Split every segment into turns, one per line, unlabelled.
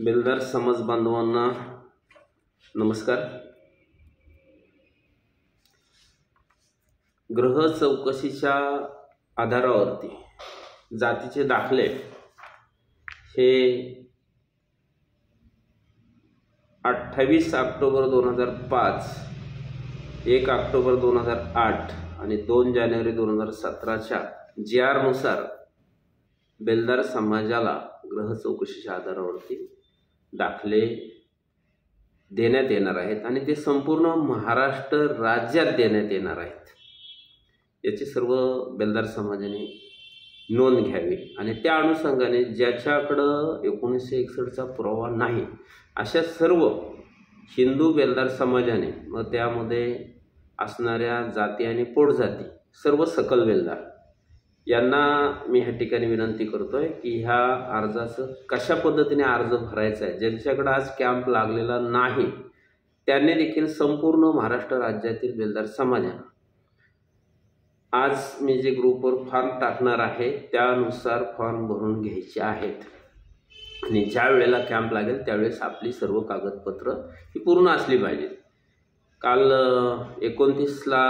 बेलदार समाज बांधवांना नमस्कार। गृह चौकशीच्या आधारावरती जातीचे दाखले हे 28 ऑक्टोबर 2005, 1 ऑक्टोबर 2008 आणि 2 जानेवारी 2017च्या GR नुसार बेलदार समाजाला गृह चौकशीच्या आधारावरती दाखले देण्यात येणार आहेत आणि ते संपूर्ण महाराष्ट्र राज्यात देण्यात येणार आहेत। याची सर्व बेलदार समाजाने नोंद घ्यावी आणि त्या अनुषंगाने ज्याच्याकडं 1961चा पुरावा नाही अशा सर्व हिंदू बेलदार समाजाने व त्यामध्ये असणाऱ्या जाती आणि पोटजाती सर्व सकल बेलदार यांना मी ह्या ठिकाणी विनंती करतोय की ह्या अर्जाचं कशा पद्धतीने अर्ज भरायचा आहे। ज्यांच्याकडे आज कॅम्प लागलेला नाही त्यांनी देखील संपूर्ण महाराष्ट्र राज्यातील बेलदार समाजाने आज मी जे ग्रुपवर फॉर्म टाकणार आहे त्यानुसार फॉर्म भरून घ्यायचे आहेत आणि ज्या वेळेला कॅम्प लागेल त्यावेळेस आपली सर्व कागदपत्र ही पूर्ण असली पाहिजे। काल 29ला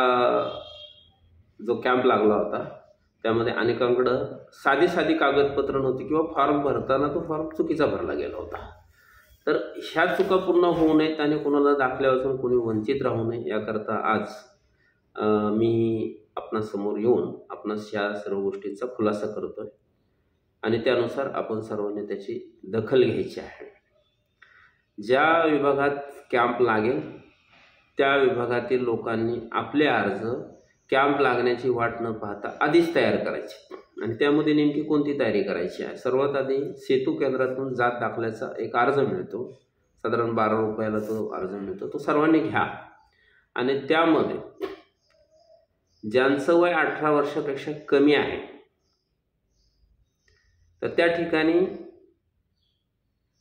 जो कॅम्प लागला होता त्यामध्ये अनेकांकडे साधी कागदपत्र नव्हती किंवा फॉर्म भरताना तो फॉर्म चुकीचा भरला गेला होता। तर ह्या चुका पूर्ण होऊ नयेत आणि कोणाला दाखल्यापासून कोणी वंचित राहू नये याकरता आज मी आपणासमोर येऊन आपणास ह्या सर्व गोष्टींचा खुलासा करतोय आणि त्यानुसार आपण सर्वांनी त्याची दखल घ्यायची आहे। ज्या विभागात कॅम्प लागेल त्या विभागातील लोकांनी आपले अर्ज कॅम्प लागण्याची वाट न पाहता आधीच तयार करायची आणि त्यामध्ये नेमकी कोणती तयारी करायची आहे। सर्वात आधी सेतू केंद्रातून जात दाखल्याचा एक अर्ज मिळतो, साधारण 12 रुपयाला तो अर्ज मिळतो, तो सर्वांनी घ्या आणि त्यामध्ये ज्यांचं वय 18 वर्षापेक्षा कमी आहे तर त्या ठिकाणी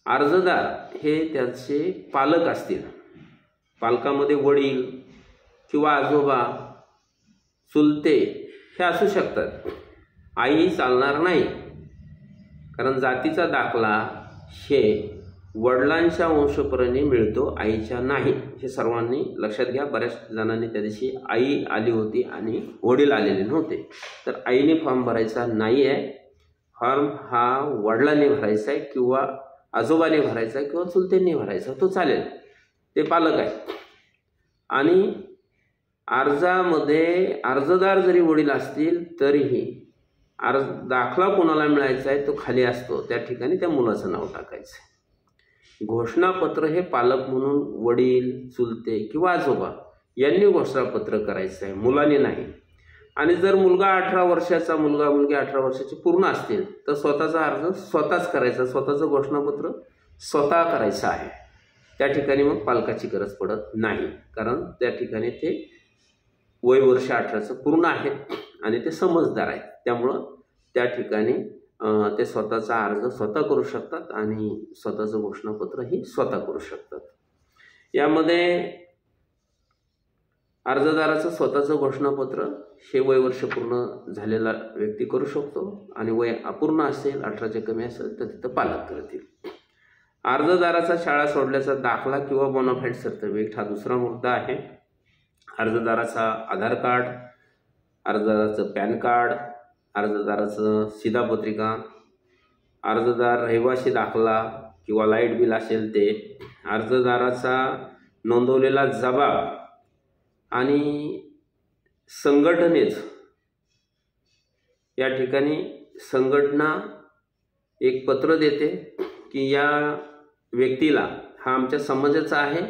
अर्जदार हे त्यांचे पालक असतील, पालकामध्ये वडील किंवा आजोबा चुलते हे असू शकतात। आई चालणार नाही, कारण जातीचा दाखला हे वडिलांच्या वंशपरणी मिळतो, आईच्या नाही, हे सर्वांनी लक्षात घ्या। बऱ्याच जणांनी त्या दिवशी आई आली होती आणि वडील आलेले नव्हते, तर आईने फॉर्म भरायचा नाही आहे। फॉर्म हा वडिलांनी भरायचा आहे किंवा आजोबाने भरायचा आहे किंवा चुलत्यांनी भरायचा, तो चालेल, ते पालक आहे। आणि अर्जामध्ये अर्जदार जरी वडील असतील तरीही दाखला कोणाला मिळायचा आहे तो खाली असतो, त्या ठिकाणी त्या मुलाचं नाव टाकायचं आहे। घोषणापत्र हे पालक म्हणून वडील, चुलते किंवा आजोबा यांनी घोषणापत्र करायचं आहे, मुलाने नाही। आणि जर मुलगा 18 वर्षाचा, मुलगी 18 वर्षाची पूर्ण असतील तर स्वतःचा अर्ज स्वतःच करायचा, स्वतःचं घोषणापत्र स्वतः करायचं आहे। त्या ठिकाणी मग पालकाची गरज पडत नाही, कारण त्या ठिकाणी ते वय वर्ष 18चं पूर्ण आहे आणि ते समजदार आहेत, त्यामुळं त्या ठिकाणी ते स्वतःचा अर्ज स्वतः करू शकतात आणि स्वतःचं घोषणापत्रही स्वतः करू शकतात। यामध्ये अर्जदाराचं स्वतःचं घोषणापत्र हे वय वर्ष पूर्ण झालेला व्यक्ती करू शकतो आणि वय अपूर्ण असेल, 18च्या कमी असेल तर तिथं पालक करतील। अर्जदाराचा शाळा सोडल्याचा दाखला किंवा बोनाफाईड सर्टिफिकेट हा दुसरा मुद्दा आहे। अर्जदाराचा आधार कार्ड, अर्जदाराचं पॅन कार्ड, अर्जदाराचं शिधापत्रिका, अर्जदार रहिवासी दाखला किंवा लाईट बिल असेल ते, अर्जदाराचा नोंदवलेला जबाब आणि संघटनेच या ठिकाणी संघटना एक पत्र देते की या व्यक्तीला हा आमच्या समाजाचा आहे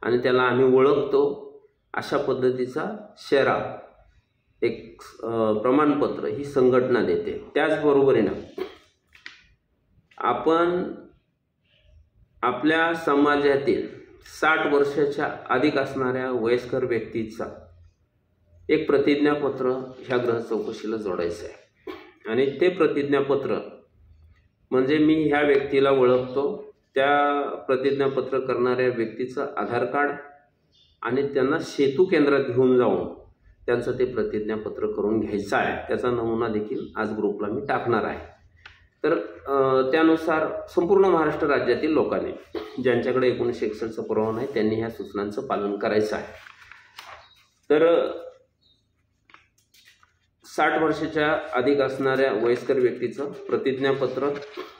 आणि त्याला आम्ही ओळखतो, अशा पद्धतीचा शेरा एक प्रमाणपत्र ही संघटना देते। त्याचबरोबरीनं आपण आपल्या समाजातील 60 वर्षाच्या अधिक असणाऱ्या वयस्कर व्यक्तीचा एक प्रतिज्ञापत्र ह्या गृह चौकशीला जोडायचं आहे आणि ते प्रतिज्ञापत्र म्हणजे मी ह्या व्यक्तीला ओळखतो, त्या प्रतिज्ञापत्र करणाऱ्या व्यक्तीचं आधार कार्ड आणि त्यांना सेतू केंद्रात घेऊन जाऊन त्यांचं ते प्रतिज्ञापत्र करून घ्यायचं आहे। त्याचा नमुना देखील आज ग्रुपला मी टाकणार आहे। तर त्यानुसार संपूर्ण महाराष्ट्र राज्यातील लोकांनी ज्यांच्याकडे 1961चा पुरावा नाही त्यांनी ह्या सूचनांचं पालन करायचं आहे. तर 60 वर्षाच्या अधिक असणाऱ्या वयस्कर व्यक्तीचं प्रतिज्ञापत्र,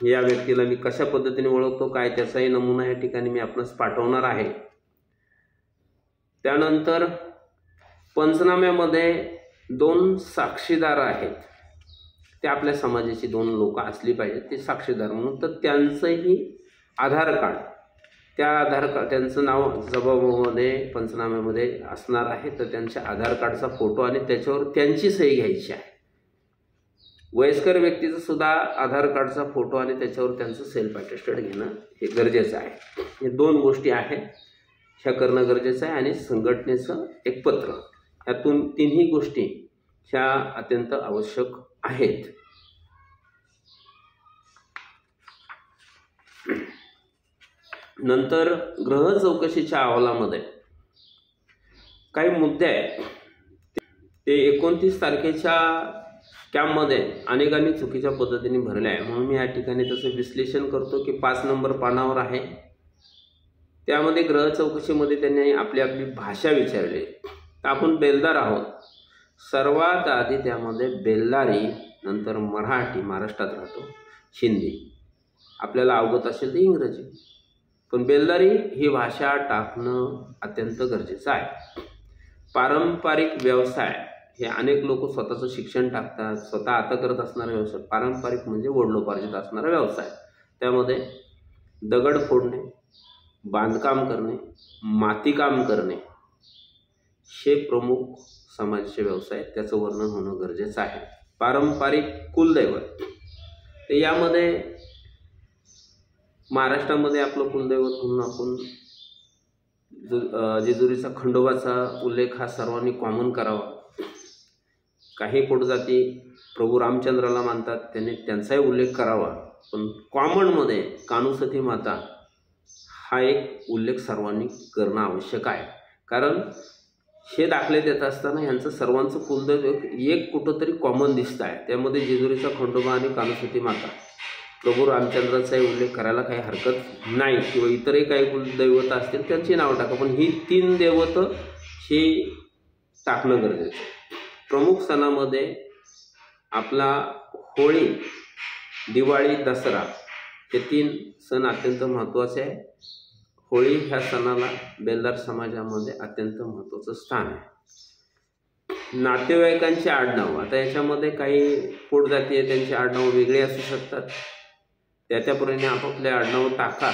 या व्यक्तीला मी कशा पद्धतीने ओळखतो काय त्याचाही नमुना या ठिकाणी मी आपणास पाठवणार आहे. त्यानंतर पंचनाम्यामध्ये 2 साक्षीदार आहेत, ते आपल्या समाजाची 2 लोक असली पाहिजेत ते साक्षीदार म्हणून. तर त्यांचंही आधार कार्ड, त्या आधार कार्ड त्यांचं नाव जबाबामध्ये पंचनाम्यामध्ये असणार आहे. तर त्यांच्या आधार कार्डचा फोटो आणि त्याच्यावर त्यांची सही घ्यायची आहे. वयस्कर व्यक्तीचं सुद्धा आधार कार्डचा फोटो आणि त्याच्यावर त्यांचं सेल्फ अटेस्टेड घेणं हे गरजेचं आहे. हे 2 गोष्टी आहेत, ह्या करणं गरजेचं आहे. आणि संघटनेचं एक पत्र, ह्यातून 3ही गोष्टी ह्या अत्यंत आवश्यक आहेत. नंतर ग्रह चौकशीच्या अहवालामध्ये काही मुद्दे आहेत, ते 29 तारखेच्या कॅम्पमध्ये अनेकांनी चुकीच्या पद्धतीने भरले आहे. म्हणून मी या ठिकाणी तसं विश्लेषण करतो की 5 नंबर पानावर आहे, त्यामध्ये ग्रह चौकशीमध्ये त्यांनी आपली भाषा विचारली. तर आपण बेलदार आहोत, सर्वात आधी त्यामध्ये बेल्लारी, नंतर मराठी, महाराष्ट्रात राहतो, हिंदी, आपल्याला अवगत असेल तर इंग्रजी, पण बेल्लारी ही भाषा टाकणं अत्यंत गरजेचं आहे. पारंपरिक व्यवसाय, हे अनेक लोक स्वतःचं शिक्षण टाकतात, स्वतः आता करत असणारा व्यवसाय. पारंपरिक म्हणजे वडिलोपार्जित असणारा व्यवसाय, त्यामध्ये दगड फोडणे, बांधकाम करणे, मातीकाम करणे हे प्रमुख समाजाचे व्यवसाय, त्याचं वर्णन होणं गरजेचं आहे. पारंपरिक कुलदैवत, तर यामध्ये महाराष्ट्रामध्ये आपलं कुलदैवत म्हणून आपण जेजुरीचा खंडोबाचा उल्लेख हा सर्वांनी कॉमन करावा. काही पोटजाती प्रभू रामचंद्राला मानतात, त्यांनी त्यांचाही उल्लेख करावा, पण कॉमनमध्ये कानुसती माता हा एक उल्लेख सर्वांनी करणं आवश्यक आहे. कारण हे दाखले देत असताना यांचं सर्वांचं कुलदैवत एक कुठंतरी कॉमन दिसतं आहे. त्यामध्ये जेजुरीचा खंडोबा आणि कानुसती माता, प्रभू रामचंद्राचाही उल्लेख करायला काही हरकत नाही, किंवा इतरही काही कुलदैवत असतील त्यांची नावं टाका, पण ही 3 दैवतं हे टाकणं गरजेचं आहे. प्रमुख सणामध्ये आपला होळी, दिवाळी, दसरा हे 3 सण अत्यंत महत्त्वाचे आहे. होळी ह्या सणाला बेलदार समाजामध्ये अत्यंत महत्त्वाचं स्थान आहे. नातेवाईकांचे आडनाव, आता याच्यामध्ये काही पोटजाती आहे त्यांची आडनाव वेगळी असू शकतात, त्याप्रमाणे आपापले आडनाव टाका.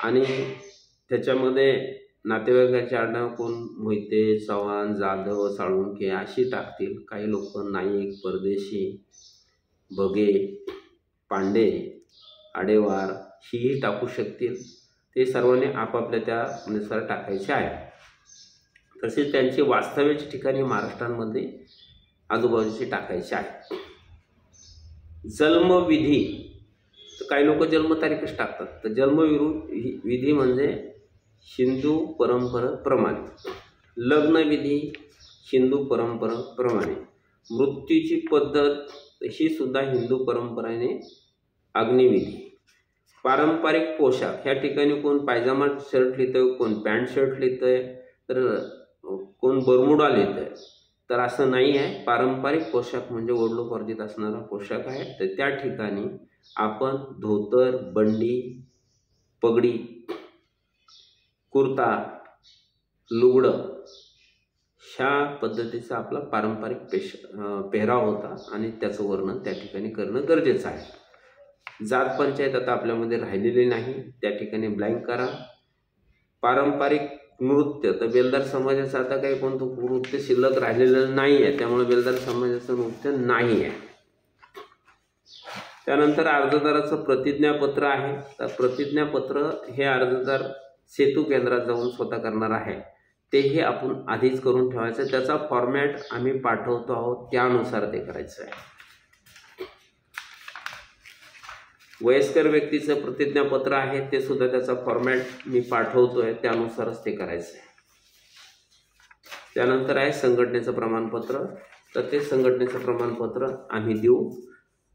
आणि त्याच्यामध्ये नातेवाईकांचे आडनाव कोण मोहिते, चव्हाण, जाधव, साळुंखे अशी टाकतील. काही लोक नाईक, परदेशी, बगे, पांडे, आडेवार ही टाकू शकतील. ते सर्वांनी आपापल्या त्यानुसार टाकायचे आहे. तसेच त्यांची वास्तव्याची ठिकाणी महाराष्ट्रामध्ये आजूबाजूची टाकायची आहे. जन्मविधी, तर काही लोक जन्मतारीखच टाकतात. तर जन्मविधी म्हणजे हिंदू परंपरेप्रमाणे, लग्नविधी हिंदू परंपरेप्रमाणे, मृत्यूची पद्धत ही सुद्धा हिंदू परंपरेने अग्निविधी. पारंपरिक पोशाख, ह्या ठिकाणी कोण पायजामा शर्ट लिहितंय, कोण पॅन्ट शर्ट लिहितंय, तर कोण बरमुडा लिहितंय. तर असं नाही आहे. पारंपरिक पोशाख म्हणजे वडिलोपार्जित असणारा पोशाख आहे. तर त्या ठिकाणी आपण धोतर, बंडी, पगडी, कुर्ता, लुगडं ह्या पद्धतीचा आपला पारंपरिक पेहराव होता आणि त्याचं वर्णन त्या ठिकाणी करणं गरजेचं आहे. जात पंचायत आता आपल्यामध्ये राहिलेली नाही, त्या ठिकाणी ब्लँक करा. पारंपरिक नृत्य, तर बेलदार समाजाचं आता काही कोणतं नृत्य शिल्लक राहिलेलं नाही आहे, त्यामुळे बेलदार समाजाचं नृत्य नाही आहे. त्यानंतर अर्जदाराचं प्रतिज्ञापत्र आहे. तर प्रतिज्ञापत्र हे अर्जदार सेतू केंद्रात जाऊन स्वतः करणार आहे, तेही आपण आधीच करून ठेवायचं. त्याचा फॉर्मॅट आम्ही पाठवतो आहोत, त्यानुसार ते करायचं आहे. वयस्कर व्यक्तीचं प्रतिज्ञापत्र आहे, ते सुद्धा त्याचा फॉर्मॅट मी पाठवतो आहे, त्यानुसारच ते करायचं आहे. त्यानंतर आहे संघटनेचं प्रमाणपत्र. तर ते संघटनेचं प्रमाणपत्र आम्ही देऊ.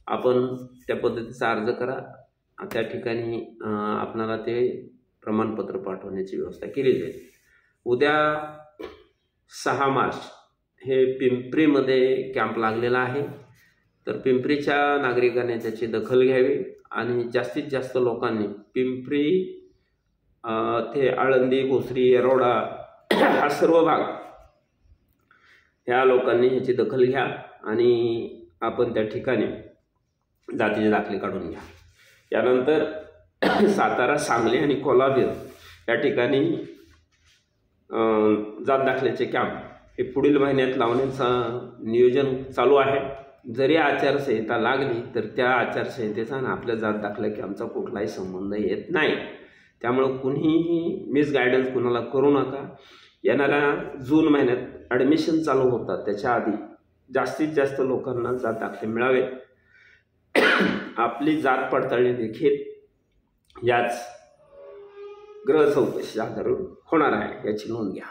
आपण त्या पद्धतीचा अर्ज करा. त्या ठिकाणी आपणाला ते प्रमाणपत्र पाठवण्याची व्यवस्था केली जाईल. उद्या 6 मार्च हे पिंपरीमध्ये कॅम्प लागलेला आहे. तर पिंपरीच्या नागरिकांनी त्याची दखल घ्यावी आणि जास्तीत जास्त लोकांनी पिंपरी ते आळंदी, भोसरी, येरवडा हा सर्व भाग ह्या लोकांनी ह्याची दखल घ्या आणि आपण त्या ठिकाणी जातीचे दाखले काढून घ्या. यानंतर सातारा, सांगली आणि कोल्हापूर या ठिकाणी जात दाखल्याचे कॅम्प हे पुढील महिन्यात लावण्याचं नियोजन चालू आहे. जरी आचारसंहिता लागली तर त्या आचारसंहितेचा आणि आपल्या जात दाखल्या कॅम्पचा कुठलाही संबंध येत नाही. त्यामुळं कुणीही मिसगायडन्स कुणाला करू नका. येणाऱ्या जून महिन्यात ॲडमिशन चालू होतात त्याच्या आधी जास्तीत जास्त लोकांना जात दाखले मिळावे. आपली जात पडताळणी देखील याच गृह चौकशी आधारावर होणार आहे याची नोंद घ्या.